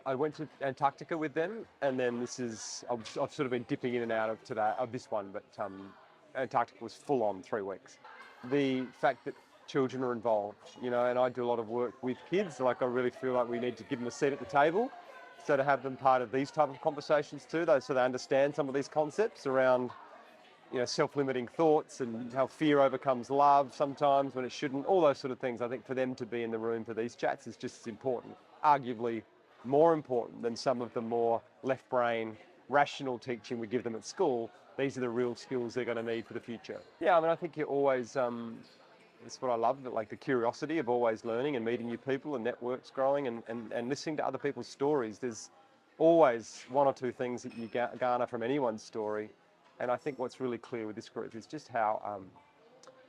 I went to Antarctica with them, and then I've sort of been dipping in and out of this one, but Antarctica was full on 3 weeks. The fact that children are involved, and I do a lot of work with kids, like I really feel like we need to give them a seat at the table. So to have them part of these type of conversations too, so they understand some of these concepts around self-limiting thoughts and how fear overcomes love sometimes when it shouldn't, all those sort of things. I think for them to be in the room for these chats is just as important, arguably more important than some of the more left brain, rational teaching we give them at school. These are the real skills they're going to need for the future. Yeah, I mean, I think you're always, it's what I love, like the curiosity of always learning and meeting new people and networks growing and listening to other people's stories. There's always one or two things that you garner from anyone's story. And I think what's really clear with this group is just how,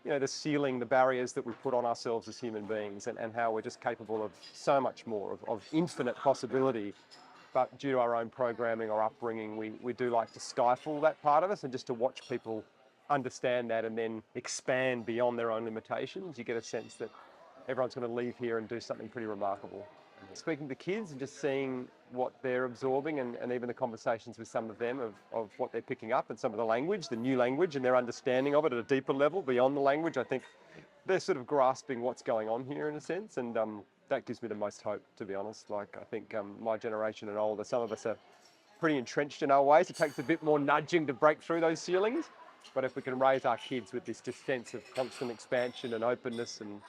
the ceiling, the barriers that we put on ourselves as human beings and how we're just capable of so much more, of infinite possibility. But due to our own programming or upbringing, we do like to stifle that part of us, and just to watch people understand that and then expand beyond their own limitations, you get a sense that everyone's going to leave here and do something pretty remarkable. Speaking to kids and just seeing what they're absorbing and even the conversations with some of them of what they're picking up and some of the language, the new language, and their understanding of it at a deeper level beyond the language, I think they're sort of grasping what's going on here in a sense, and that gives me the most hope, to be honest. Like, I think my generation and older, some of us are pretty entrenched in our ways. It takes a bit more nudging to break through those ceilings, but if we can raise our kids with this just sense of constant expansion and openness, and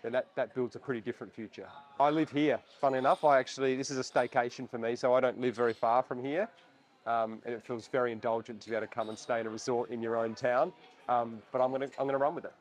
then that builds a pretty different future. I live here, funnily enough. This is a staycation for me, so I don't live very far from here. And it feels very indulgent to be able to come and stay in a resort in your own town. But I'm gonna run with it.